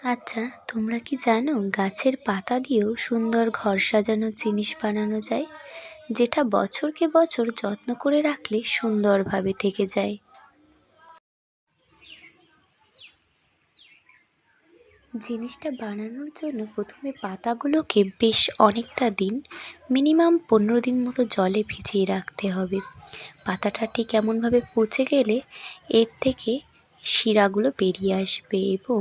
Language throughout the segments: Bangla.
আচ্ছা, তোমরা কি জানো গাছের পাতা দিয়েও সুন্দর ঘর সাজানোর জিনিস বানানো যায়, যেটা বছরকে বছর যত্ন করে রাখলে সুন্দরভাবে থেকে যায়। জিনিসটা বানানোর জন্য প্রথমে পাতাগুলোকে বেশ অনেকটা দিন, মিনিমাম 15 দিন মতো জলে ভিজিয়ে রাখতে হবে। পাতাটা ঠিক এমনভাবে পচে গেলে এর থেকে শিরাগুলো বেরিয়ে আসবে এবং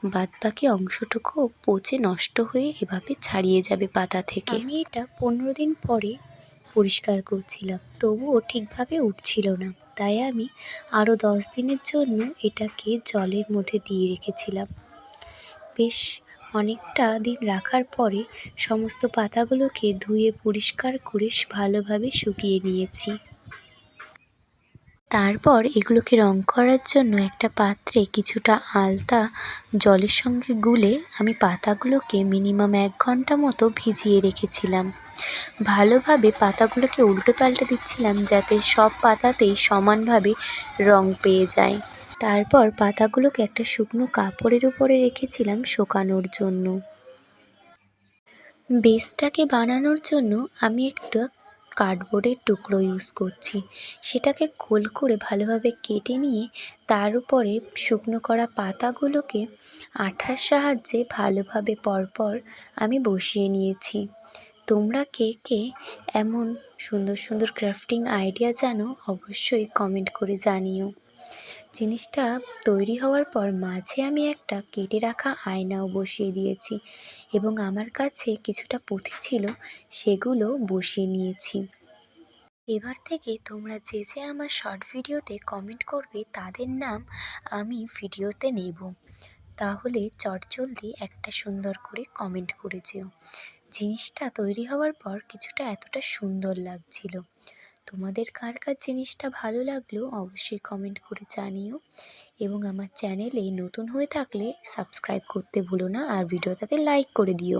বাদবাকি অংশটুকু পচে নষ্ট হয়ে এভাবে ছাড়িয়ে যাবে পাতা থেকে। আমি এটা 15 দিন পরে পরিষ্কার করছিলাম, তবুও ঠিকভাবে উঠছিল না। তাই আমি আরও 10 দিনের জন্য এটাকে জলের মধ্যে দিয়ে রেখেছিলাম। বেশ অনেকটা দিন রাখার পরে সমস্ত পাতাগুলোকে ধুয়ে পরিষ্কার করে ভালোভাবে শুকিয়ে নিয়েছি। তারপর এগুলোকে রং করার জন্য একটা পাত্রে কিছুটা আলতা জলের সঙ্গে গুলে আমি পাতাগুলোকে মিনিমাম 1 ঘন্টা মতো ভিজিয়ে রেখেছিলাম। ভালোভাবে পাতাগুলোকে উল্টো পাল্টে দিচ্ছিলাম যাতে সব পাতাতেই সমানভাবে রং পেয়ে যায়। তারপর পাতাগুলোকে একটা শুকনো কাপড়ের উপরে রেখেছিলাম শুকানোর জন্য। বেসটাকে বানানোর জন্য আমি একটা কার্ডবোর্ডের টুকরো ইউজ করছি। সেটাকে গোল করে ভালোভাবে কেটে নিয়ে তার উপরে শুকনো করা পাতাগুলোকে আঠার সাহায্যে ভালোভাবে পরপর আমি বসিয়ে নিয়েছি। তোমরা কে কে এমন সুন্দর সুন্দর ক্রাফটিং আইডিয়া জানো অবশ্যই কমেন্ট করে জানিও। জিনিসটা তৈরি হওয়ার পর মাঝে আমি একটা কেটে রাখা আয়নাও বসিয়ে দিয়েছি এবং আমার কাছে কিছুটা পুঁথি ছিল, সেগুলো বসিয়ে নিয়েছি। এবার থেকে তোমরা যে যে আমার শর্ট ভিডিওতে কমেন্ট করবে তাদের নাম আমি ভিডিওতে নেব। তাহলে চটজলদি একটা সুন্দর করে কমেন্ট করে যেও। জিনিসটা তৈরি হওয়ার পর কিছুটা এতটা সুন্দর লাগছিল। তোমাদের কার কার জিনিসটা ভালো লাগলো অবশ্যই কমেন্ট করে জানিও এবং আমার চ্যানেলে নতুন হয়ে থাকলে সাবস্ক্রাইব করতে ভুলো না আর ভিডিওটাতে লাইক করে দিও।